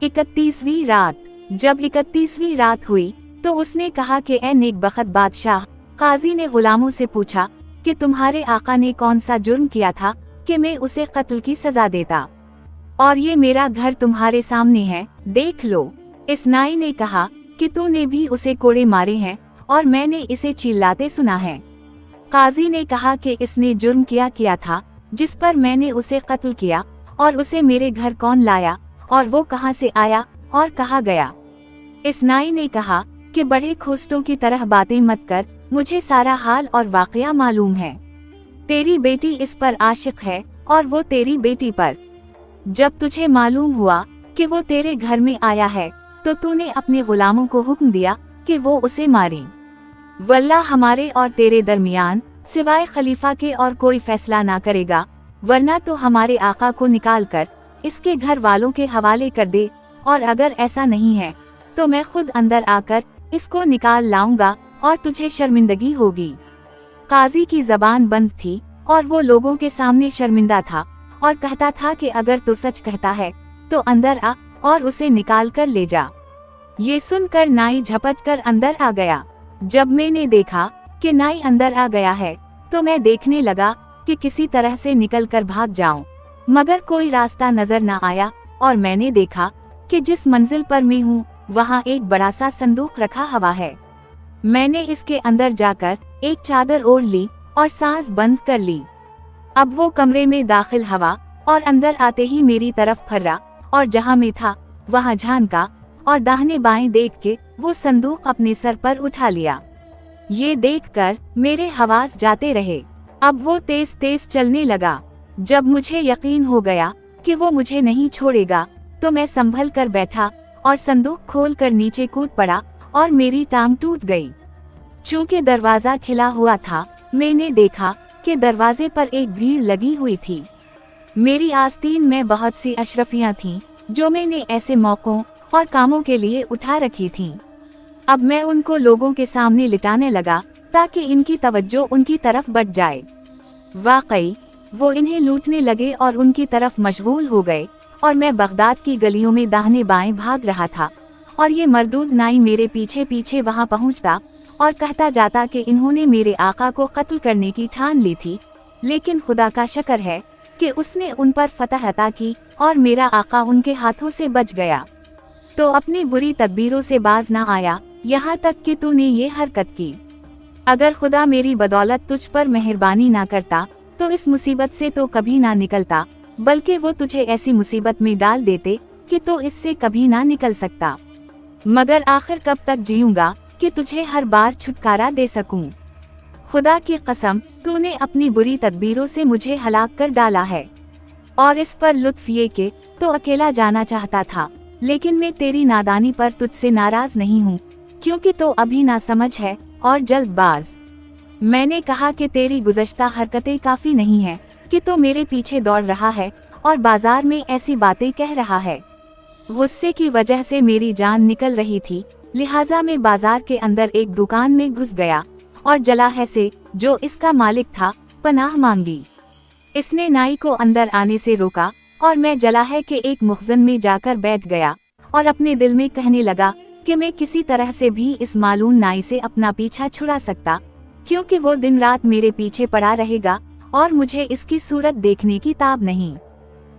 31वीं रात। जब 31वीं रात हुई तो उसने कहा कि ए नेकबख्त बादशाह, काजी ने गुलामों से पूछा कि तुम्हारे आका ने कौन सा जुर्म किया था कि मैं उसे कत्ल की सजा देता, और ये मेरा घर तुम्हारे सामने है, देख लो। इस नाई ने कहा कि तूने भी उसे कोड़े मारे हैं और मैंने इसे चिल्लाते सुना है। काजी ने कहा कि इसने जुर्म किया था जिस पर मैंने उसे कत्ल किया, और उसे मेरे घर कौन लाया और वो कहाँ से आया और कहाँ गया। इस नाई ने कहा कि बड़े खुस्तों की तरह बातें मत कर, मुझे सारा हाल और वाकया मालूम है। तेरी बेटी इस पर आशिक है और वो तेरी बेटी पर। जब तुझे मालूम हुआ कि वो तेरे घर में आया है तो तूने अपने गुलामों को हुक्म दिया कि वो उसे मारें। वल्लाह हमारे और तेरे दरमियान सिवाय खलीफा के और कोई फैसला ना करेगा, वरना तो हमारे आका को निकाल कर इसके घर वालों के हवाले कर दे, और अगर ऐसा नहीं है तो मैं खुद अंदर आकर इसको निकाल लाऊंगा और तुझे शर्मिंदगी होगी। काजी की जबान बंद थी और वो लोगों के सामने शर्मिंदा था और कहता था कि अगर तू सच कहता है तो अंदर आ और उसे निकाल कर ले जा। ये सुनकर नाई झपट कर अंदर आ गया। जब मैंने देखा कि नाई अंदर आ गया है तो मैं देखने लगा कि किसी तरह से निकल कर भाग जाऊं, मगर कोई रास्ता नजर न आया, और मैंने देखा कि जिस मंजिल पर मैं हूँ वहाँ एक बड़ा सा संदूक रखा हुआ है। मैंने इसके अंदर जाकर एक चादर ओढ़ ली और सांस बंद कर ली। अब वो कमरे में दाखिल हुआ और अंदर आते ही मेरी तरफ फर्रा, और जहाँ मैं था वहाँ झांका और दाहिने बाएं देख के वो संदूक अपने सर पर उठा लिया। ये देखकर मेरे हवास जाते रहे। अब वो तेज तेज चलने लगा। जब मुझे यकीन हो गया कि वो मुझे नहीं छोड़ेगा तो मैं संभल कर बैठा और संदूक खोल कर नीचे कूद पड़ा और मेरी टांग टूट गई। चूंकि दरवाजा खिला हुआ था, मैंने देखा कि दरवाजे पर एक भीड़ लगी हुई थी। मेरी आस्तीन में बहुत सी अशरफियां थीं जो मैंने ऐसे मौकों और कामों के लिए उठा रखी थीं। अब मैं उनको लोगों के सामने लिटाने लगा ताकि इनकी तवज्जो उनकी तरफ बढ़ जाए। वाकई वो इन्हें लूटने लगे और उनकी तरफ मशगूल हो गए, और मैं बगदाद की गलियों में दाहिने बाएं भाग रहा था, और ये मरदूद नाई मेरे पीछे पीछे वहां पहुंचता और कहता जाता कि इन्होंने मेरे आका को कत्ल करने की ठान ली थी, लेकिन खुदा का शुक्र है कि उसने उन पर फतह अता की और मेरा आका उनके हाथों से बच गया। तो अपनी बुरी तदबीरों से बाज ना आया, यहाँ तक कि तूने ये हरकत की। अगर खुदा मेरी बदौलत तुझ पर मेहरबानी ना करता तो इस मुसीबत से तो कभी ना निकलता, बल्कि वो तुझे ऐसी मुसीबत में डाल देते कि तो इससे कभी ना निकल सकता। मगर आखिर कब तक जीऊंगा कि तुझे हर बार छुटकारा दे सकूं। खुदा की कसम, तूने अपनी बुरी तदबीरों से मुझे हलाक कर डाला है। और इस पर लुत्फ ये कि तो अकेला जाना चाहता था, लेकिन मैं तेरी नादानी पर तुझसे नाराज नहीं हूँ, क्योंकि तो अभी ना समझ है और जल्दबाज। मैंने कहा कि तेरी गुज़श्ता हरकतें काफी नहीं है कि तो मेरे पीछे दौड़ रहा है और बाजार में ऐसी बातें कह रहा है। गुस्से की वजह से मेरी जान निकल रही थी, लिहाजा मैं बाजार के अंदर एक दुकान में घुस गया और जलाहे से, जो इसका मालिक था, पनाह मांगी। इसने नाई को अंदर आने से रोका और मैं जलाहे के एक मुखजन में जाकर बैठ गया और अपने दिल में कहने लगा कि मैं किसी तरह से भी इस मालूम नाई से अपना पीछा छुड़ा सकता, क्योंकि वो दिन रात मेरे पीछे पड़ा रहेगा और मुझे इसकी सूरत देखने की ताब नहीं।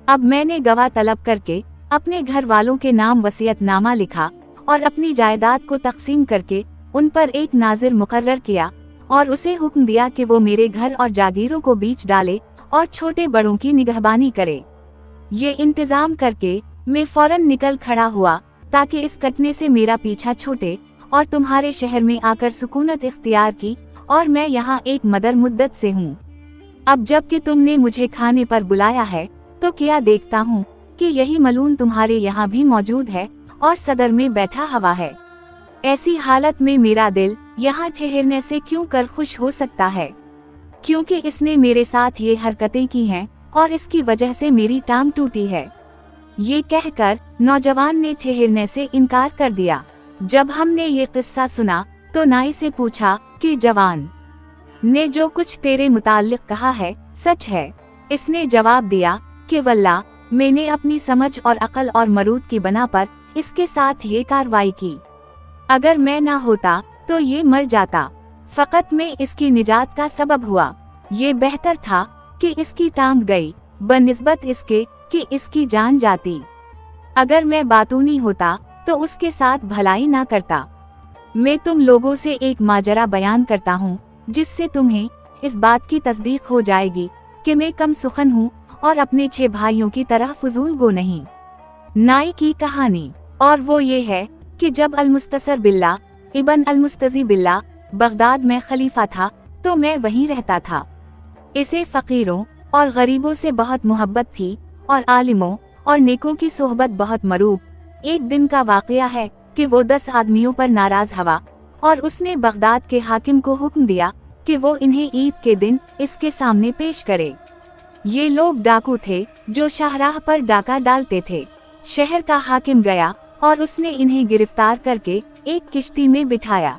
अब मैंने गवाह तलब करके अपने घर वालों के नाम वसीयतनामा लिखा और अपनी जायदाद को तकसीम करके उन पर एक नाजिर मुकर्रर किया और उसे हुक्म दिया कि वो मेरे घर और जागीरों को बीच डाले और छोटे बड़ों की निगहबानी करे। ये इंतजाम करके मैं फौरन निकल खड़ा हुआ ताकि इस कटने से मेरा पीछा छूटे और तुम्हारे शहर में आकर सुकूनत इख्तियार की, और मैं यहाँ एक मदर मुद्दत से हूँ। अब जबकि तुमने मुझे खाने पर बुलाया है तो क्या देखता हूँ कि यही मलून तुम्हारे यहाँ भी मौजूद है और सदर में बैठा हुआ है। ऐसी हालत में मेरा दिल यहाँ ठहरने से क्यों कर खुश हो सकता है, क्योंकि इसने मेरे साथ ये हरकतें की हैं और इसकी वजह से मेरी टांग टूटी है। ये कहकर नौजवान ने ठहरने से इनकार कर दिया। जब हमने ये किस्सा सुना तो नाई से पूछा कि जवान ने जो कुछ तेरे मुताल्लिक कहा है सच है? इसने जवाब दिया कि वल्लाह मैंने अपनी समझ और अक्ल और मरूद की बना पर इसके साथ ये कार्रवाई की। अगर मैं ना होता तो ये मर जाता। फकत मैं इसकी निजात का सबब हुआ। ये बेहतर था कि इसकी टांग गई बनिस्बत इसके कि इसकी जान जाती। अगर मैं बातूनी होता तो उसके साथ भलाई ना करता। मैं तुम लोगों से एक माजरा बयान करता हूँ जिससे तुम्हें इस बात की तस्दीक हो जाएगी कि मैं कम सुखन हूँ और अपने 6 भाइयों की तरह फजूल गो नहीं। नाई की कहानी, और वो ये है कि जब अल-मुस्तसर बिल्ला इबन अल-मुस्तजी बिल्ला बगदाद में खलीफा था तो मैं वहीं रहता था। इसे फकीरों और गरीबों से बहुत मोहब्बत थी और आलिमों और नेकों की सोहबत बहुत मरूब। एक दिन का वाक़या है कि वो 10 आदमियों पर नाराज हवा और उसने बगदाद के हाकिम को हुक्म दिया कि वो इन्हें ईद के दिन इसके सामने पेश करे। ये लोग डाकू थे जो शाहराह पर डाका डालते थे। शहर का हाकिम गया और उसने इन्हें गिरफ्तार करके एक किश्ती में बिठाया।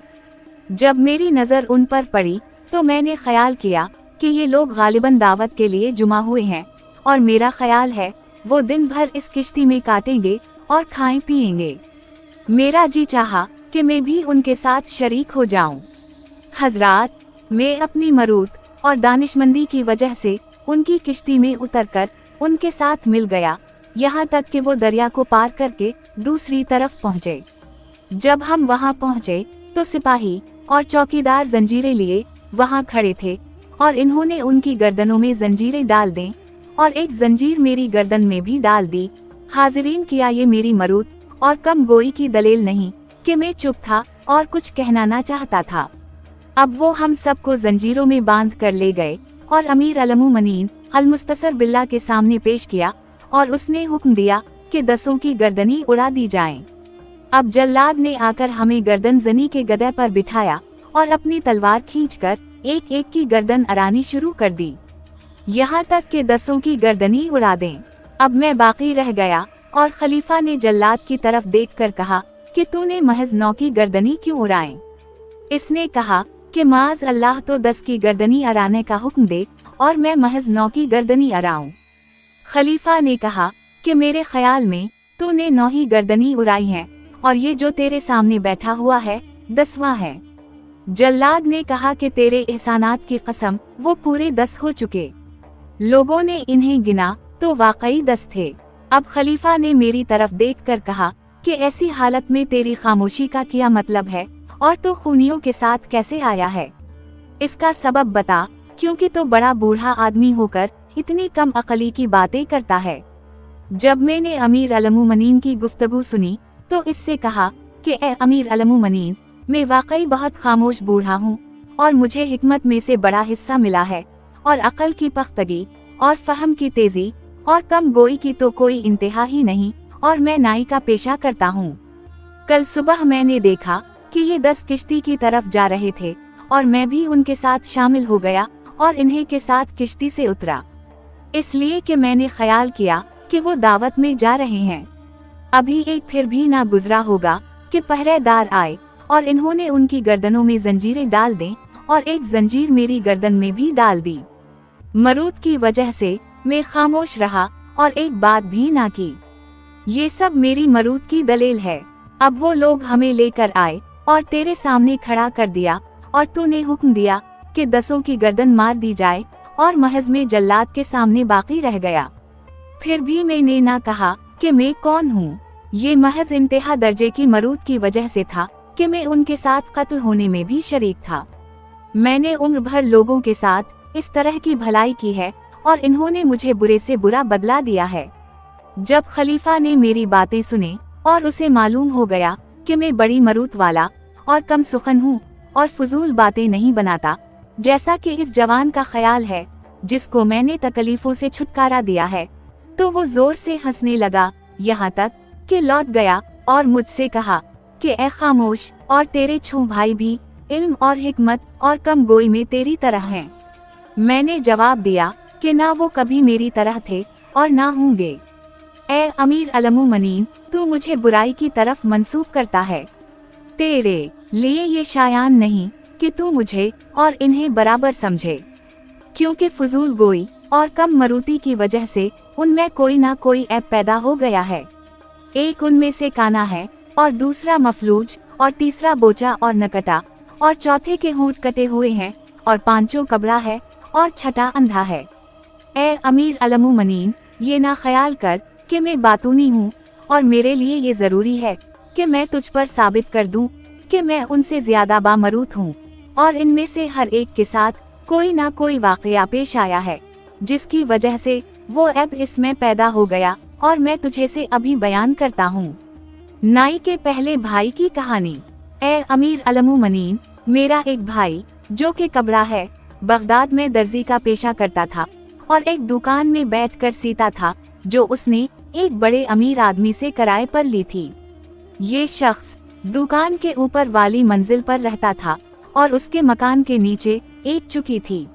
जब मेरी नज़र उन पर पड़ी तो मैंने ख्याल किया कि ये लोग गालिबन दावत के लिए जुमा हुए हैं और मेरा ख्याल है वो दिन भर इस किश्ती में काटेंगे और खाएं पिएंगे। मेरा जी चाहा कि मैं भी उनके साथ शरीक हो जाऊं। हजरात, मैं अपनी मरूद और दानिशमंदी की वजह से उनकी किश्ती में उतरकर उनके साथ मिल गया, यहाँ तक कि वो दरिया को पार करके दूसरी तरफ पहुँचे। जब हम वहाँ पहुँचे तो सिपाही और चौकीदार जंजीरें लिए वहाँ खड़े थे और इन्होंने उनकी गर्दनों में जंजीरें डाल दें और एक जंजीर मेरी गर्दन में भी डाल दी। हाजिरीन, किया ये मेरी मरूद और कम गोई की दलील नहीं कि मैं चुप था और कुछ कहना ना चाहता था। अब वो हम सबको जंजीरों में बांध कर ले गए और अमीर अल-मुमनीन अल-मुस्तसर बिल्ला के सामने पेश किया और उसने हुक्म दिया कि 10 की गर्दनी उड़ा दी जाएं। अब जल्लाद ने आकर हमें गर्दन जनी के गदे पर बिठाया और अपनी तलवार खींचकर एक एक की गर्दन अरानी शुरू कर दी, यहाँ तक कि 10 की गर्दनी उड़ा दें। अब मैं बाकी रह गया और खलीफा ने जल्लाद की तरफ देखकर कहा कि तूने महज 9 की गर्दनी क्यों उड़ाएं? इसने कहा कि माज अल्लाह तो 10 की गर्दनी अराने का हुक्म दे और मैं महज 9 की गर्दनी अराऊं। खलीफा ने कहा कि मेरे ख्याल में तूने 9 ही गर्दनी उड़ाई हैं और ये जो तेरे सामने बैठा हुआ है 10वां है। जल्लाद ने कहा कि तेरे एहसानात की कसम वो पूरे 10 हो चुके। लोगों ने इन्हें गिना तो वाकई 10 थे। अब खलीफा ने मेरी तरफ देखकर कहा कि ऐसी हालत में तेरी खामोशी का क्या मतलब है और तो खूनियों के साथ कैसे आया है? इसका सबब बता, क्योंकि तो बड़ा बूढ़ा आदमी होकर इतनी कम अकली की बातें करता है। जब मैंने अमीर अल-मुमनीन की गुफ्तगू सुनी तो इससे कहा कि ए अमीर अल-मुमनीन, मैं वाकई बहुत खामोश बूढ़ा हूँ और मुझे हिकमत में से बड़ा हिस्सा मिला है और अकल की पख्तगी और फहम की तेजी और कम गोई की तो कोई इंतहा ही नहीं और मैं नाई का पेशा करता हूँ। कल सुबह मैंने देखा कि ये 10 किश्ती की तरफ जा रहे थे और मैं भी उनके साथ शामिल हो गया और इन्हीं के साथ किश्ती से उतरा, इसलिए कि मैंने ख्याल किया कि वो दावत में जा रहे हैं। अभी एक फिर भी ना गुजरा होगा कि पहरेदार आए और इन्होंने उनकी गर्दनों में जंजीरें डाल दें और एक जंजीर मेरी गर्दन में भी डाल दी। मरूद की वजह से मैं खामोश रहा और एक बात भी ना की। ये सब मेरी मरूद की दलील है। अब वो लोग हमें लेकर आए और तेरे सामने खड़ा कर दिया और तूने हुक्म दिया कि 10 की गर्दन मार दी जाए और महज में जल्लाद के सामने बाकी रह गया। फिर भी मैंने ना कहा कि मैं कौन हूँ। ये महज इंतहा दर्जे की मरूद की वजह से था कि मैं उनके साथ कत्ल होने में भी शरीक था। मैंने उम्र भर लोगों के साथ इस तरह की भलाई की है और इन्होंने मुझे बुरे से बुरा बदला दिया है। जब खलीफा ने मेरी बातें सुने और उसे मालूम हो गया कि मैं बड़ी मरूत वाला और कम सुखन हूँ और फजूल बातें नहीं बनाता, जैसा कि इस जवान का ख्याल है जिसको मैंने तकलीफों से छुटकारा दिया है, तो वो जोर से हंसने लगा, यहाँ तक कि लौट गया और मुझसे कहा कि ए खामोश, और तेरे 6 भाई भी इल्म और हिकमत और कम गोई में तेरी तरह हैं। मैंने जवाब दिया कि ना वो कभी मेरी तरह थे और ना होंगे। ए अमीर अल-मुमनीन, तू मुझे बुराई की तरफ मंसूब करता है। तेरे लिए ये शायान नहीं कि तू मुझे और इन्हें बराबर समझे, क्योंकि फजूल गोई और कम मरुति की वजह से उनमें कोई ना कोई ऐब पैदा हो गया है। एक उनमें से काना है, और दूसरा मफलूज, और तीसरा बोचा और नकटा, और चौथे के होंठ कटे हुए हैं, और पांचों कबरा है, और छठा अंधा है। ए अमीर अलमुमनीन, ये ना ख्याल कर कि मैं बातूनी हूँ, और मेरे लिए ये जरूरी है कि मैं तुझ पर साबित कर दूं कि मैं उनसे ज्यादा बामरूत हूँ, और इनमें से हर एक के साथ कोई ना कोई वाकया पेश आया है जिसकी वजह से वो ऐब इसमें पैदा हो गया, और मैं तुझे से अभी बयान करता हूँ। नाई के पहले भाई की कहानी। ए अमीर अलमुमनीन, मेरा एक भाई जो कि कबरा है, बगदाद में दर्जी का पेशा करता था और एक दुकान में बैठकर सीता था, जो उसने एक बड़े अमीर आदमी से किराए पर ली थी। ये शख्स दुकान के ऊपर वाली मंजिल पर रहता था और उसके मकान के नीचे एक चुकी थी।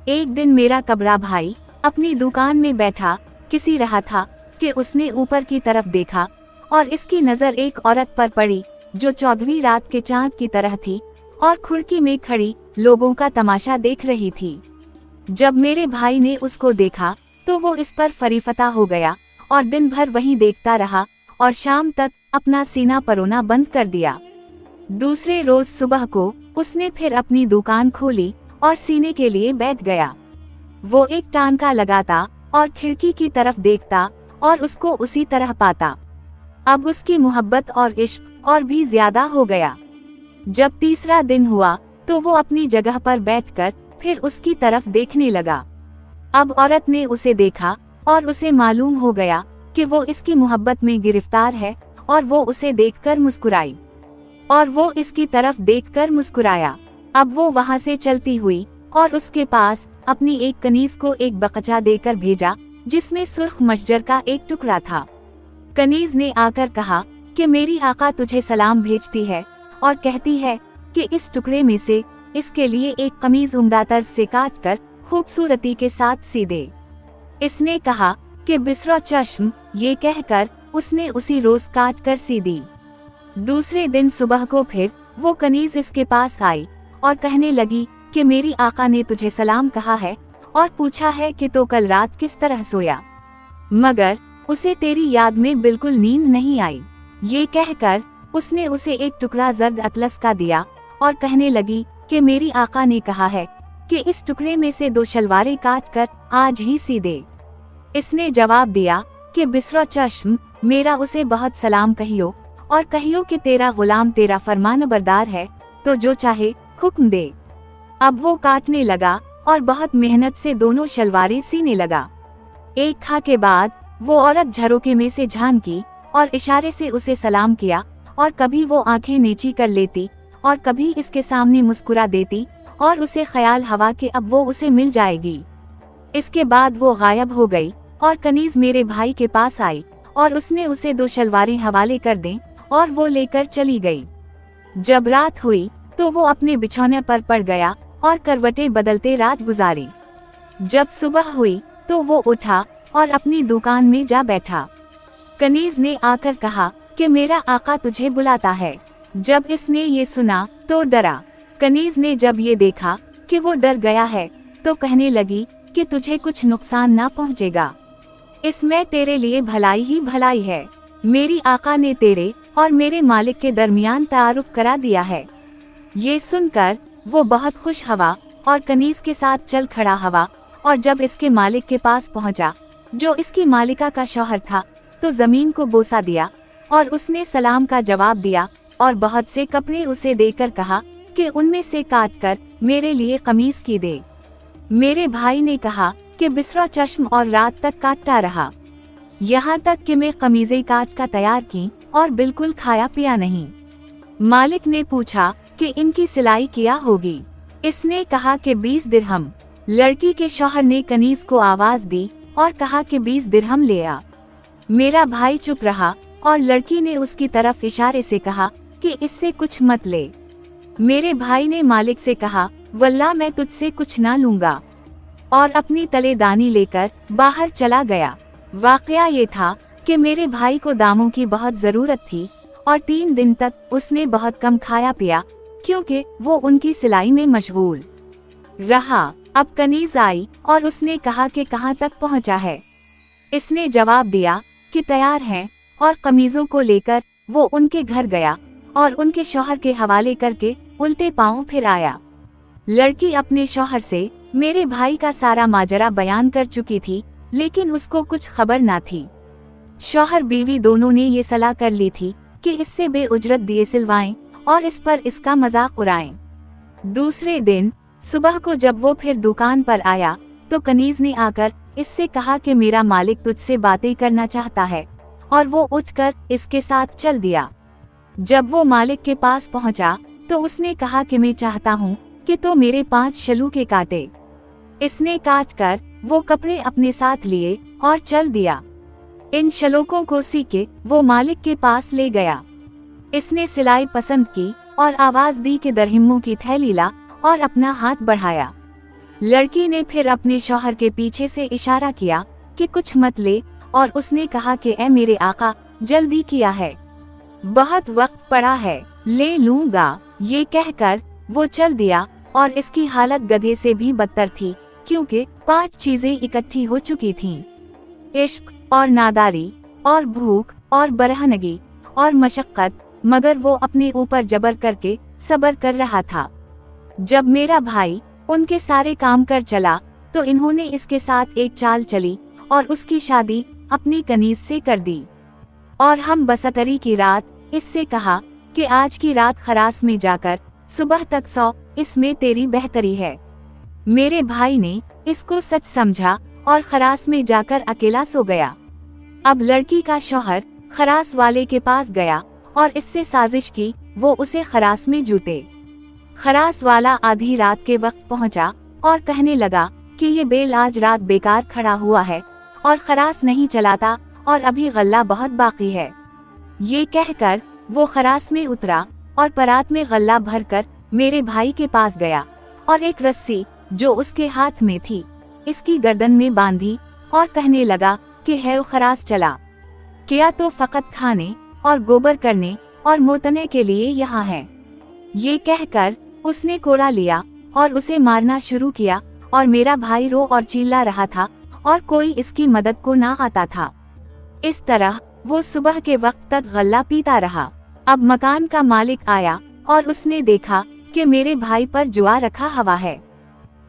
एक दिन मेरा कबरा भाई अपनी दुकान में बैठा किसी रहा था कि उसने ऊपर की तरफ देखा और इसकी नजर एक औरत पर पड़ी जो 14वीं रात के चांद की तरह थी और खिड़की में खड़ी लोगों का तमाशा देख रही थी। जब मेरे भाई ने उसको देखा तो वो इस पर फरीफता हो गया और दिन भर वहीं देखता रहा और शाम तक अपना सीना परोना बंद कर दिया। दूसरे रोज सुबह को उसने फिर अपनी दुकान खोली और सीने के लिए बैठ गया। वो एक टांका लगाता और खिड़की की तरफ देखता और उसको उसी तरह पाता। अब उसकी मोहब्बत और इश्क और भी ज्यादा हो गया। जब तीसरा दिन हुआ तो वो अपनी जगह पर बैठकर फिर उसकी तरफ देखने लगा। अब औरत ने उसे देखा और उसे मालूम हो गया कि वो इसकी मोहब्बत में गिरफ्तार है और वो उसे देखकर मुस्कुराई और वो इसकी तरफ देखकर मुस्कुराया। अब वो वहाँ से चलती हुई और उसके पास अपनी एक कनीज को एक बकचा देकर भेजा जिसमें सुर्ख मशजर का एक टुकड़ा था। कनीज ने आकर कहा कि मेरी आका तुझे सलाम भेजती है और कहती है कि इस टुकड़े में से इसके लिए एक कमीज उम्दा तर्ज से काट कर खूबसूरती के साथ सी दे। इसने कहा कि बिसरो चश्म, ये कहकर उसने उसी रोज काट कर सी दी। दूसरे दिन सुबह को फिर वो कनीज इसके पास आई और कहने लगी कि मेरी आका ने तुझे सलाम कहा है और पूछा है कि तो कल रात किस तरह सोया, मगर उसे तेरी याद में बिल्कुल नींद नहीं आई। ये कहकर उसने उसे एक टुकड़ा जर्द अतलस का दिया और कहने लगी कि मेरी आका ने कहा है कि इस टुकड़े में से 2 शलवारें काट कर आज ही सी दे। इसने जवाब दिया कि बिसरो चश्म, मेरा उसे बहुत सलाम कहियो और कहियो कि तेरा गुलाम तेरा फरमान बरदार है, तो जो चाहे हुक्म दे। अब वो काटने लगा और बहुत मेहनत से दोनों शलवारें सीने लगा। एक खा के बाद वो औरत झरोके में से झांकी और इशारे से उसे सलाम किया और कभी वो आंखें नीची कर लेती और कभी इसके सामने मुस्कुरा देती और उसे ख्याल हवा कि अब वो उसे मिल जाएगी। इसके बाद वो गायब हो गई और कनीज मेरे भाई के पास आई और उसने उसे 2 शलवारें हवाले कर दें और वो लेकर चली गई। जब रात हुई तो वो अपने बिछौने पर पड़ गया और करवटें बदलते रात गुजारी। जब सुबह हुई तो वो उठा और अपनी दुकान में जा बैठा। कनीज ने आकर कहा कि मेरा आका तुझे बुलाता है। जब इसने ये सुना तो डरा। कनीज ने जब ये देखा कि वो डर गया है तो कहने लगी कि तुझे कुछ नुकसान ना पहुंचेगा, इसमें तेरे लिए भलाई ही भलाई है। मेरी आका ने तेरे और मेरे मालिक के दरमियान तारुफ करा दिया है। ये सुनकर वो बहुत खुश हवा और कनीज के साथ चल खड़ा हवा और जब इसके मालिक के पास पहुंचा, जो इसकी मालिका का शौहर था, तो जमीन को बोसा दिया और उसने सलाम का जवाब दिया और बहुत से कपड़े उसे देकर कहा कि उनमें से काट कर मेरे लिए कमीज की दे। मेरे भाई ने कहा कि बिसरा चश्म और रात तक काटता रहा, यहाँ तक कि मैं कमीजें काट का तैयार की और बिल्कुल खाया पिया नहीं। मालिक ने पूछा कि इनकी सिलाई किया होगी। इसने कहा कि 20 दिरहम। लड़की के शौहर ने कनीज को आवाज दी और कहा कि 20 दिरहम ले आ। मेरा भाई चुप रहा और लड़की ने उसकी तरफ इशारे से कहा कि इससे कुछ मत ले। मेरे भाई ने मालिक से कहा, वल्लाह मैं तुझसे कुछ ना लूंगा, और अपनी तलेदानी लेकर बाहर चला गया। वाकया ये था कि मेरे भाई को दामों की बहुत जरूरत थी और 3 दिन तक उसने बहुत कम खाया पिया क्योंकि वो उनकी सिलाई में मशगूल रहा। अब कनीज आई और उसने कहा कि कहाँ तक पहुँचा है। इसने जवाब दिया कि तैयार हैं, और कमीजों को लेकर वो उनके घर गया और उनके शौहर के हवाले करके उल्टे पांव फिर आया। लड़की अपने शौहर से मेरे भाई का सारा माजरा बयान कर चुकी थी, लेकिन उसको कुछ खबर ना थी। शौहर बीवी दोनों ने ये सलाह कर ली थी कि इससे बेउजरत दिए सिलवाएं और इस पर इसका मजाक उड़ाएं। दूसरे दिन सुबह को जब वो फिर दुकान पर आया तो कनीज ने आकर इससे कहा कि मेरा मालिक तुझसे बातें करना चाहता है, और वो उठकर इसके साथ चल दिया। जब वो मालिक के पास पहुंचा तो उसने कहा कि मैं चाहता हूँ कि तो मेरे 5 शलूके काटे। इसने काट कर वो कपड़े अपने साथ लिए और चल दिया। इन शलोकों को सी के वो मालिक के पास ले गया। इसने सिलाई पसंद की और आवाज दी कि दरहिम्मों की थैली ला, और अपना हाथ बढ़ाया। लड़की ने फिर अपने शौहर के पीछे से इशारा किया कि कुछ मत ले, और उसने कहा कि ए मेरे आका, जल्दी किया है, बहुत वक्त पड़ा है, ले लूंगा। ये कहकर वो चल दिया, और इसकी हालत गधे से भी बदतर थी, क्योंकि 5 चीजें इकट्ठी हो चुकी थीं। इश्क और नादारी और भूख और बरहनगी और मशक्कत, मगर वो अपने ऊपर जबर करके सब्र कर रहा था। जब मेरा भाई उनके सारे काम कर चला तो इन्होंने इसके साथ एक चाल चली और उसकी शादी अपनी कनीज से कर दी। और हम बसतरी की रात इससे कहा कि आज की रात खरास में जाकर सुबह तक सो, इसमें तेरी बेहतरी है। मेरे भाई ने इसको सच समझा और खरास में जाकर अकेला सो गया। अब लड़की का शौहर खरास वाले के पास गया और इससे साजिश की वो उसे खरास में जूते। खरास वाला आधी रात के वक्त पहुंचा और कहने लगा कि ये बेल आज रात बेकार खड़ा हुआ है और खरास नहीं चलाता, और अभी गल्ला बहुत बाकी है। ये कहकर वो खरास में उतरा और परात में गल्ला भरकर मेरे भाई के पास गया और एक रस्सी जो उसके हाथ में थी इसकी गर्दन में बांधी और कहने लगा कि है खरास चला, क्या तो फकत खाने और गोबर करने और मोतने के लिए यहाँ है। ये कहकर उसने कोड़ा लिया और उसे मारना शुरू किया, और मेरा भाई रो और चिल्ला रहा था और कोई इसकी मदद को ना आता था। इस तरह वो सुबह के वक्त तक गल्ला पीता रहा। अब मकान का मालिक आया और उसने देखा कि मेरे भाई पर जुआ रखा हवा है।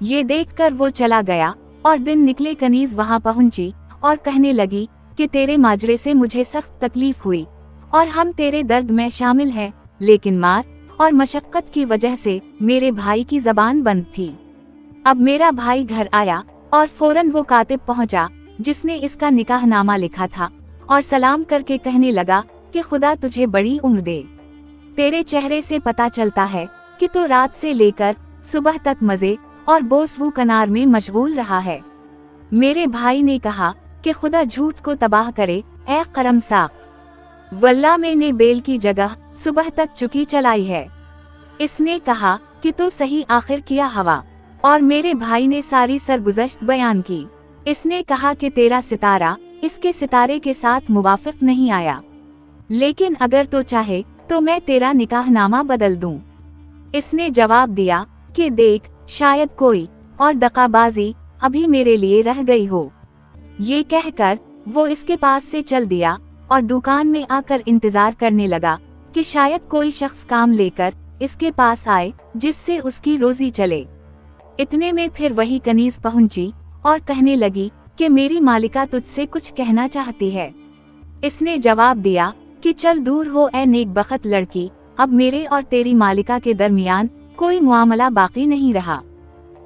ये देखकर वो चला गया, और दिन निकले कनीज वहाँ पहुंची और कहने लगी कि तेरे माजरे से मुझे सख्त तकलीफ हुई और हम तेरे दर्द में शामिल हैं, लेकिन मार और मशक्कत की वजह से मेरे भाई की जबान बंद थी। अब मेरा भाई घर आया और फौरन वो कातिब पहुंचा जिसने इसका निकाहनामा लिखा था, और सलाम करके कहने लगा कि खुदा तुझे बड़ी उम्र दे। तेरे चेहरे से पता चलता है कि तू रात से लेकर सुबह तक मजे और बोसवू कनार में मशगूल रहा है। मेरे भाई ने कहा कि खुदा झूठ को तबाह करे, ए करमसाक, वल्ला मैंने बेल की जगह सुबह तक चुकी चलाई है। इसने कहा कि तो सही आखिर किया हवा, और मेरे भाई ने सारी सरगुज़श्त बयान की। इसने कहा कि तेरा सितारा इसके सितारे के साथ मुवाफिक नहीं आया, लेकिन अगर तो चाहे तो मैं तेरा निकाहनामा बदल दूं। इसने जवाब दिया कि देख, शायद कोई और दगाबाजी अभी मेरे लिए रह गई हो। ये कहकर वो इसके पास से चल दिया और दुकान में आकर इंतजार करने लगा कि शायद कोई शख्स काम लेकर इसके पास आए जिससे उसकी रोजी चले। इतने में फिर वही कनीज पहुंची और कहने लगी कि मेरी मालिका तुझसे कुछ कहना चाहती है। इसने जवाब दिया कि चल दूर हो ए नेकबख्त लड़की, अब मेरे और तेरी मालिका के दरमियान कोई मुआमला बाकी नहीं रहा।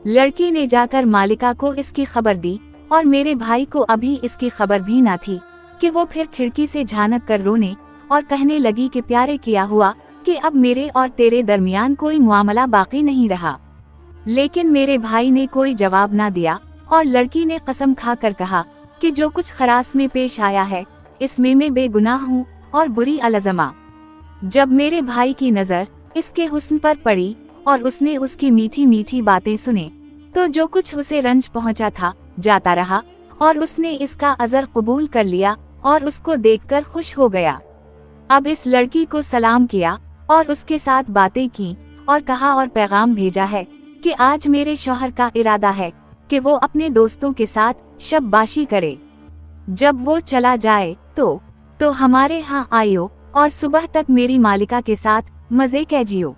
लड़की ने जाकर मालिका को इसकी खबर दी, और मेरे भाई को अभी इसकी खबर भी ना थी कि वो फिर खिड़की से झांक कर रोने और कहने लगी कि प्यारे किया हुआ कि अब मेरे और तेरे दरमियान कोई मुआमला बाकी नहीं रहा। लेकिन मेरे भाई ने कोई जवाब ना दिया, और लड़की ने कसम खा कर कहा कि जो कुछ खरास में पेश आया है इसमें मैं बेगुनाह हूँ और बुरी अलज़मा। जब मेरे भाई की नज़र इसके हुस्न पर पड़ी और उसने उसकी मीठी मीठी बातें सुने, तो जो कुछ उसे रंज पहुंचा था जाता रहा, और उसने इसका अज़र कबूल कर लिया और उसको देखकर खुश हो गया। अब इस लड़की को सलाम किया और उसके साथ बातें की और कहा और पैगाम भेजा है कि आज मेरे शौहर का इरादा है कि वो अपने दोस्तों के साथ शबबाशी करे। जब वो चला जाए तो हमारे यहाँ आइयो और सुबह तक मेरी मालिका के साथ मजे कीजियो।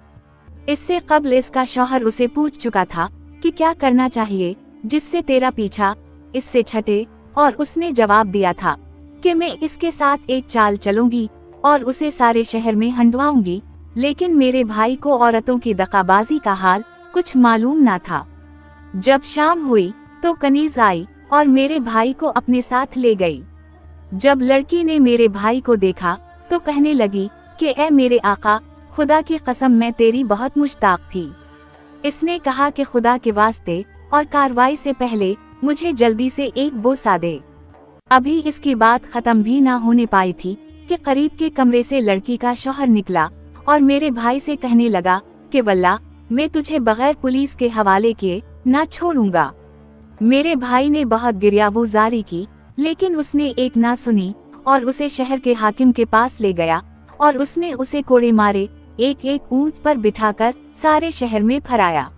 इससे कब्ल इसका शौहर उसे पूछ चुका था कि क्या करना चाहिए जिससे तेरा पीछा इससे छटे, और उसने जवाब दिया था कि मैं इसके साथ एक चाल चलूंगी और उसे सारे शहर में हंडवाऊंगी। लेकिन मेरे भाई को औरतों की दगाबाजी का हाल कुछ मालूम ना था। जब शाम हुई तो कनीज आई और मेरे भाई को अपने साथ ले गई। जब लड़की ने मेरे भाई को देखा तो कहने लगी कि ए मेरे आका, खुदा की कसम मैं तेरी बहुत मुश्ताक थी। इसने कहा कि खुदा के वास्ते और कार्रवाई से पहले मुझे जल्दी से एक बोसा दे। अभी इसकी बात खत्म भी ना होने पाई थी कि करीब के कमरे से लड़की का शौहर निकला और मेरे भाई से कहने लगा कि वल्लाह मैं तुझे बगैर पुलिस के हवाले किए ना छोड़ूंगा। मेरे भाई ने बहुत गिरियावुजारी की, लेकिन उसने एक ना सुनी और उसे शहर के हाकिम के पास ले गया और उसने उसे कोड़े मारे, एक एक ऊंट पर बिठाकर सारे शहर में फराया।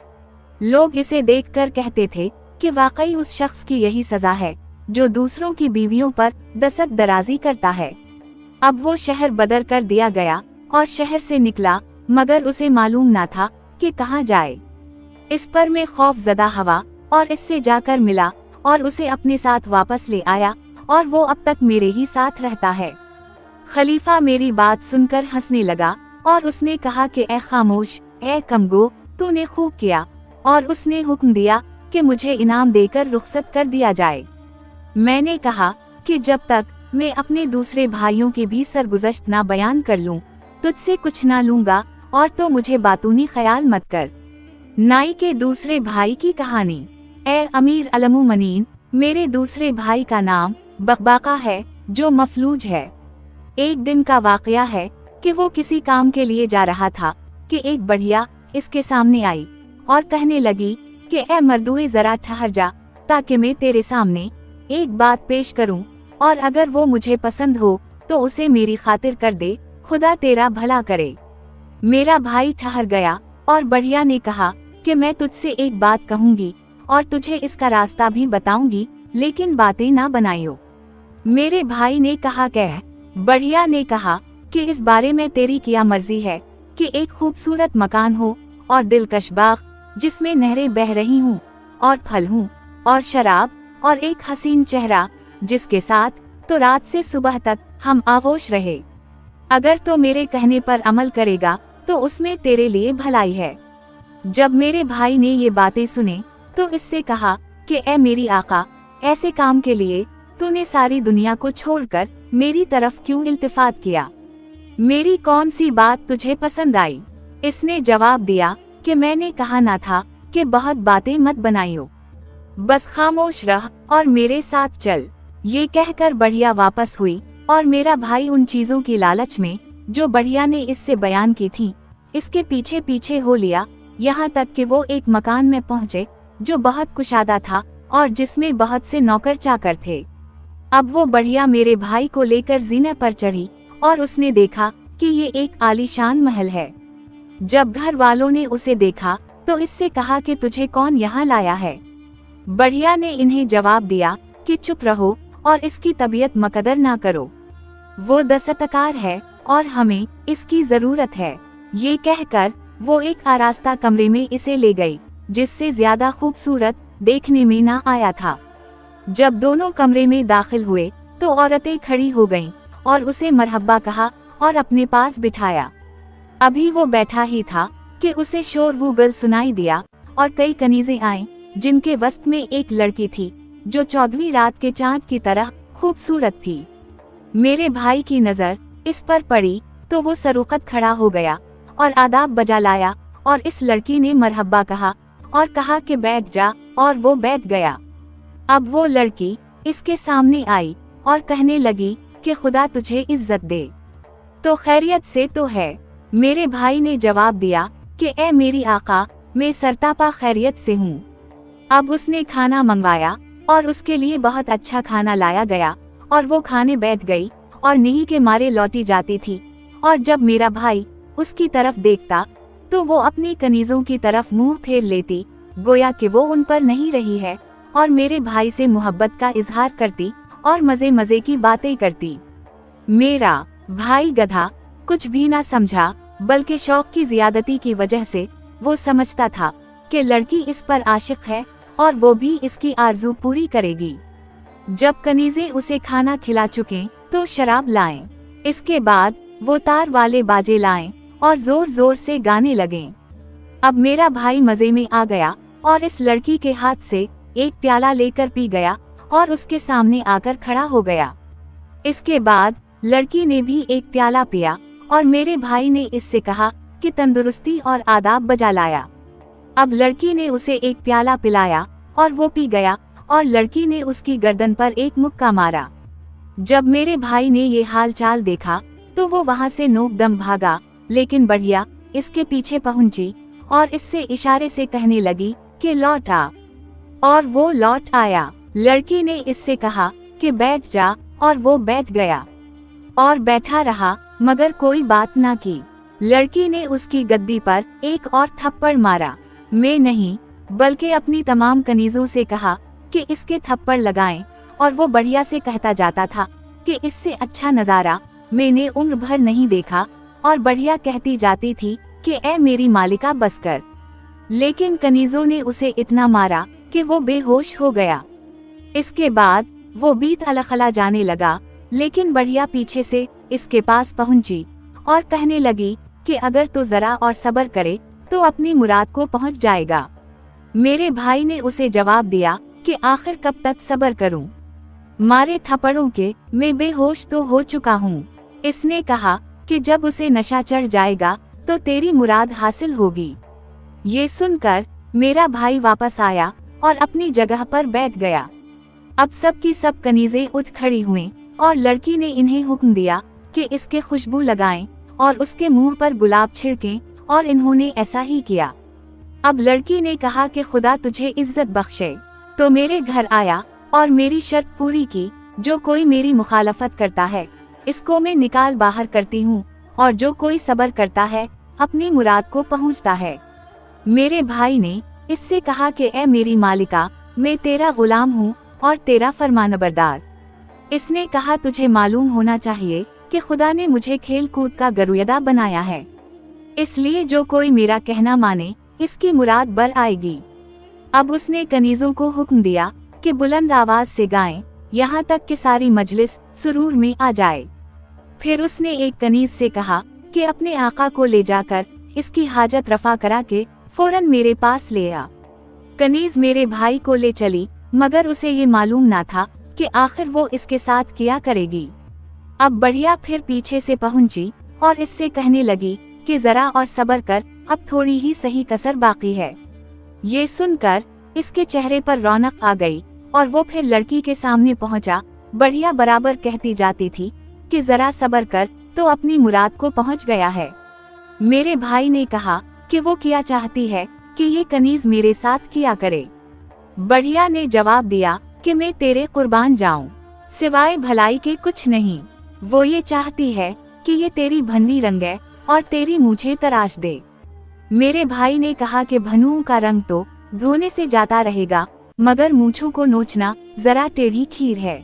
लोग इसे देखकर कहते थे कि वाकई उस शख्स की यही सजा है जो दूसरों की बीवियों पर दस्तक दराजी करता है। अब वो शहर बदर कर दिया गया और शहर से निकला, मगर उसे मालूम ना था कि कहाँ जाए। इस पर मैं खौफ ज़दा हवा और इससे जाकर मिला और उसे अपने साथ वापस ले आया और वो अब तक मेरे ही साथ रहता है। खलीफा मेरी बात सुनकर हंसने लगा और उसने कहा कि ए खामोश, ए कमगो, तूने खूब किया। और उसने हुक्म दिया कि मुझे इनाम देकर रुखसत कर दिया जाए। मैंने कहा कि जब तक मैं अपने दूसरे भाइयों की भी सरगुज़श्त ना बयान कर लूं, तुझसे कुछ ना लूंगा और तो मुझे बातूनी ख्याल मत कर। नाई के दूसरे भाई की कहानी। ए अमीर अलमुमनीन, मेरे दूसरे भाई का नाम बकबाका है जो मफलूज है। एक दिन का वाकया है कि वो किसी काम के लिए जा रहा था कि एक बढ़िया इसके सामने आई और कहने लगी कि ए मर्दुए जरा ठहर जा ताकि मैं तेरे सामने एक बात पेश करूं, और अगर वो मुझे पसंद हो तो उसे मेरी खातिर कर दे, खुदा तेरा भला करे। मेरा भाई ठहर गया और बढ़िया ने कहा कि मैं तुझसे एक बात कहूंगी और तुझे इसका रास्ता भी बताऊंगी, लेकिन बातें ना बनाइयो। मेरे भाई ने कहा कह। बढ़िया ने कहा कि इस बारे में तेरी क्या मर्जी है कि एक खूबसूरत मकान हो और दिलकश बाग जिसमें नहरें बह रही हूँ और फल हूँ और शराब और एक हसीन चेहरा जिसके साथ तो रात से सुबह तक हम आगोश रहे। अगर तो मेरे कहने पर अमल करेगा तो उसमें तेरे लिए भलाई है। जब मेरे भाई ने ये बातें सुने तो इससे कहा कि ए मेरी आका, ऐसे काम के लिए तूने सारी दुनिया को छोड़कर मेरी तरफ क्यों इल्तिफात किया? मेरी कौन सी बात तुझे पसंद आई? इसने जवाब दिया कि मैंने कहा ना था कि बहुत बातें मत बनाइयो, बस खामोश रह और मेरे साथ चल। ये कहकर बढ़िया वापस हुई और मेरा भाई उन चीजों की लालच में जो बढ़िया ने इससे बयान की थी, इसके पीछे पीछे हो लिया, यहाँ तक कि वो एक मकान में पहुँचे जो बहुत कुशादा था और जिसमें बहुत से नौकर चाकर थे। अब वो बढ़िया मेरे भाई को लेकर जीने पर चढ़ी और उसने देखा कि ये एक आलीशान महल है। जब घर वालों ने उसे देखा तो इससे कहा कि तुझे कौन यहाँ लाया है? बढ़िया ने इन्हें जवाब दिया कि चुप रहो और इसकी तबीयत मकदर ना करो, वो दस्तकार है और हमें इसकी जरूरत है। ये कहकर वो एक आरास्ता कमरे में इसे ले गई जिससे ज्यादा खूबसूरत देखने में ना आया था। जब दोनों कमरे में दाखिल हुए तो औरतें खड़ी हो गईं और उसे मरहबा कहा और अपने पास बिठाया। अभी वो बैठा ही था कि उसे शोर वूगल सुनाई दिया और कई कनीजें आईं जिनके वस्त में एक लड़की थी जो 14वीं रात के चांद की तरह खूबसूरत थी। मेरे भाई की नजर इस पर पड़ी तो वो सरुखत खड़ा हो गया और आदाब बजा लाया और इस लड़की ने मरहबा कहा और कहा कि बैठ जा, और वो बैठ गया। अब वो लड़की इसके सामने आई और कहने लगी कि खुदा तुझे इज्जत दे, तो खैरियत से तो है? मेरे भाई ने जवाब दिया कि ए मेरी आका, मैं सरतापा खैरियत से हूँ। अब उसने खाना मंगवाया और उसके लिए बहुत अच्छा खाना लाया गया और वो खाने बैठ गई और नीही के मारे लौटी जाती थी, और जब मेरा भाई उसकी तरफ देखता तो वो अपनी कनीजों की तरफ मुंह फेर लेती गोया कि वो उन पर नहीं रही है और मेरे भाई से मोहब्बत का इजहार करती और मजे मजे की बातें करती। मेरा भाई गधा कुछ भी ना समझा, बल्कि शौक की ज्यादती की वजह से वो समझता था कि लड़की इस पर आशिक है और वो भी इसकी आरज़ू पूरी करेगी। जब कनीज़े उसे खाना खिला चुके तो शराब लाएं। इसके बाद वो तार वाले बाजे लाएं और जोर जोर से गाने लगें। अब मेरा भाई मजे में आ गया और इस लड़की के हाथ से एक प्याला लेकर पी गया और उसके सामने आकर खड़ा हो गया। इसके बाद लड़की ने भी एक प्याला पिया और मेरे भाई ने इससे कहा कि तंदुरुस्ती और आदाब बजा लाया। अब लड़की ने उसे एक प्याला पिलाया और वो पी गया और लड़की ने उसकी गर्दन पर एक मुक्का मारा। जब मेरे भाई ने ये हाल चाल देखा तो वो वहाँ से नोकदम भागा, लेकिन बढ़िया इसके पीछे पहुंची और इससे इशारे से कहने लगी कि लौट आ, और वो लौट आया। लड़की ने इससे कहा कि बैठ जा और वो बैठ गया और बैठा रहा, मगर कोई बात ना की। लड़की ने उसकी गद्दी पर एक और थप्पड़ मारा। मैं नहीं बल्कि अपनी तमाम कनीजों से कहा कि इसके थप्पड़ लगाएं, और वो बढ़िया से कहता जाता था कि इससे अच्छा नज़ारा मैंने उम्र भर नहीं देखा, और बढ़िया कहती जाती थी कि ए मेरी मालिका बस कर। लेकिन कनीजों ने उसे इतना मारा कि वो बेहोश हो गया। इसके बाद वो बीत अलखला जाने लगा, लेकिन बढ़िया पीछे से इसके पास पहुंची और कहने लगी कि अगर तो जरा और सब्र करे तो अपनी मुराद को पहुंच जाएगा। मेरे भाई ने उसे जवाब दिया कि आखिर कब तक सब्र करूं, मारे थप्पड़ों के मैं बेहोश तो हो चुका हूं। इसने कहा कि जब उसे नशा चढ़ जाएगा तो तेरी मुराद हासिल होगी। ये सुनकर मेरा भाई वापस आया और अपनी जगह पर बैठ गया। अब सब की सब कनीजें उठ खड़ी हुईं और लड़की ने इन्हें हुक्म दिया कि इसके खुशबू लगाएं और उसके मुंह पर गुलाब छिड़कें, और इन्होंने ऐसा ही किया। अब लड़की ने कहा कि खुदा तुझे इज्जत बख्शे, तो मेरे घर आया और मेरी शर्त पूरी की, जो कोई मेरी मुखालफत करता है इसको मैं निकाल बाहर करती हूँ, और जो कोई सब्र करता है अपनी मुराद को पहुँचता है। मेरे भाई ने इससे कहा कि ए मेरी मालिका, मैं तेरा गुलाम हूँ और तेरा फरमानबरदार। इसने कहा तुझे मालूम होना चाहिए कि खुदा ने मुझे खेल कूद का गरुयदा बनाया है, इसलिए जो कोई मेरा कहना माने इसकी मुराद बर आएगी। अब उसने कनीजों को हुक्म दिया कि बुलंद आवाज से गाएं, यहाँ तक कि सारी मजलिस सुरूर में आ जाए। फिर उसने एक कनीज से कहा कि अपने आका को ले जाकर इसकी हाजत रफा करा के फौरन मेरे पास ले आ। कनीज मेरे भाई को ले चली, मगर उसे ये मालूम ना था कि आखिर वो इसके साथ किया करेगी। अब बढ़िया फिर पीछे से पहुंची और इससे कहने लगी कि जरा और सब्र कर, अब थोड़ी ही सही कसर बाकी है। ये सुनकर इसके चेहरे पर रौनक आ गई और वो फिर लड़की के सामने पहुंचा। बढ़िया बराबर कहती जाती थी कि जरा सब्र कर, तो अपनी मुराद को पहुंच गया है। मेरे भाई ने कहा कि वो क्या चाहती है कि ये कनीज मेरे साथ किया करे। बढ़िया ने जवाब दिया कि मैं तेरे कुर्बान जाऊं, सिवाय भलाई के कुछ नहीं। वो ये चाहती है कि ये तेरी भन्नी रंगे और तेरी मूछें तराश दे। मेरे भाई ने कहा कि भनुओं का रंग तो धोने से जाता रहेगा, मगर मूछों को नोचना जरा टेढ़ी खीर है।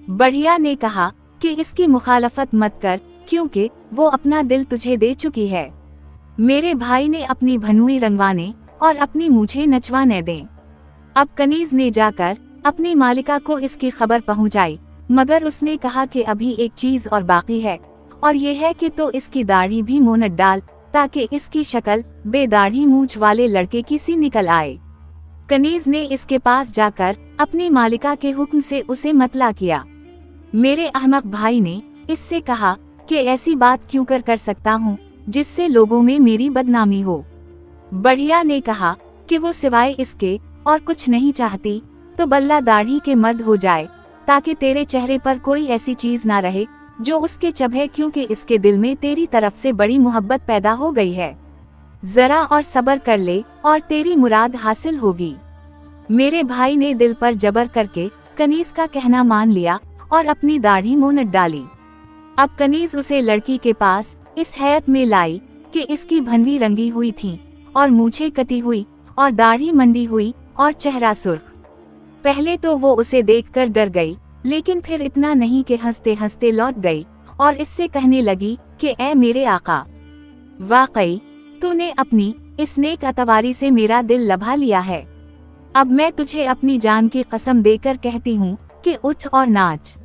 बढ़िया ने कहा कि इसकी मुखालफत मत कर, क्योंकि वो अपना दिल तुझे दे चुकी है। मेरे भाई ने अपनी भनुएं रंगवाने और अपनी मूछें नचवाने दें। अब कनीज ने जाकर अपनी मालिका को इसकी खबर पहुंचाई, मगर उसने कहा कि अभी एक चीज और बाकी है, और ये है कि तो इसकी दाढ़ी भी मोनट डाल, ताकि इसकी शक्ल बेदाढ़ी मूंछ वाले लड़के की सी निकल आए। कनीज ने इसके पास जाकर अपनी मालिका के हुक्म से उसे मतला किया। मेरे अहमक भाई ने इससे कहा कि ऐसी बात क्यों कर सकता हूँ जिससे लोगों में मेरी बदनामी हो। बढ़िया ने कहा कि वो सिवाय इसके और कुछ नहीं चाहती, तो बल्ला दाढ़ी के मर्द हो जाए, ताकि तेरे चेहरे पर कोई ऐसी चीज ना रहे जो उसके चबहे, क्योंकि इसके दिल में तेरी तरफ से बड़ी मोहब्बत पैदा हो गई है। जरा और सब्र कर ले और तेरी मुराद हासिल होगी। मेरे भाई ने दिल पर जबर करके कनीज का कहना मान लिया और अपनी दाढ़ी मोनट डाली। अब कनीज उसे लड़की के पास इस हैत में लाई कि इसकी भन्नी रंगी हुई थी और मूछें कटी हुई और दाढ़ी मंडी हुई और चेहरा सुर्ख। पहले तो वो उसे देखकर डर गई, लेकिन फिर इतना नहीं कि हंसते हंसते लौट गई और इससे कहने लगी कि ऐ मेरे आका, वाकई तूने अपनी इस नेक अतवारी से मेरा दिल लभा लिया है। अब मैं तुझे अपनी जान की कसम देकर कहती हूँ कि उठ और नाच।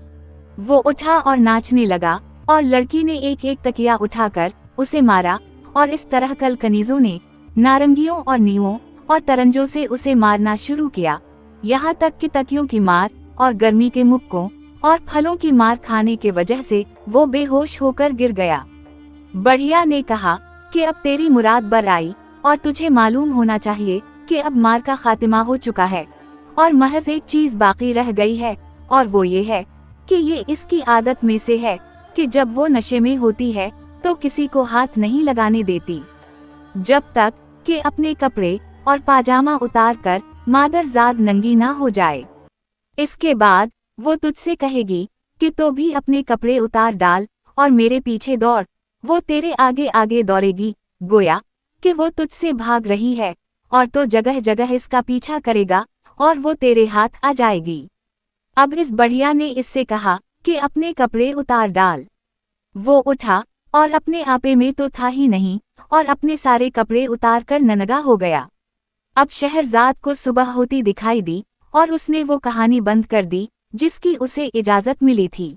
वो उठा और नाचने लगा और लड़की ने एक एक तकिया उठाकर उसे मारा और इस तरह कल कनीजों ने नारंगियों और नीमों और तरंजों से उसे मारना शुरू किया, यहाँ तक कि तकियों की मार और गर्मी के मुक्कों और फलों की मार खाने के वजह से वो बेहोश होकर गिर गया। बढ़िया ने कहा कि अब तेरी मुराद बर आई और तुझे मालूम होना चाहिए कि अब मार का खात्मा हो चुका है और महज एक चीज बाकी रह गई है, और वो ये है कि ये इसकी आदत में से है कि जब वो नशे में होती है तो किसी को हाथ नहीं लगाने देती जब तक कि अपने कपड़े और पाजामा उतार कर मादरजाद नंगी ना हो जाए। इसके बाद वो तुझसे कहेगी कि तो भी अपने कपड़े उतार डाल और मेरे पीछे दौड़। वो तेरे आगे आगे दौड़ेगी, गोया कि वो तुझसे भाग रही है, और तो जगह जगह इसका पीछा करेगा और वो तेरे हाथ आ जाएगी। अब इस बढ़िया ने इससे कहा कि अपने कपड़े उतार डाल। वो उठा और अपने आपे में तो था ही नहीं और अपने सारे कपड़े उतार कर नंगा हो गया। अब शहरजाद को सुबह होती दिखाई दी और उसने वो कहानी बंद कर दी जिसकी उसे इजाजत मिली थी।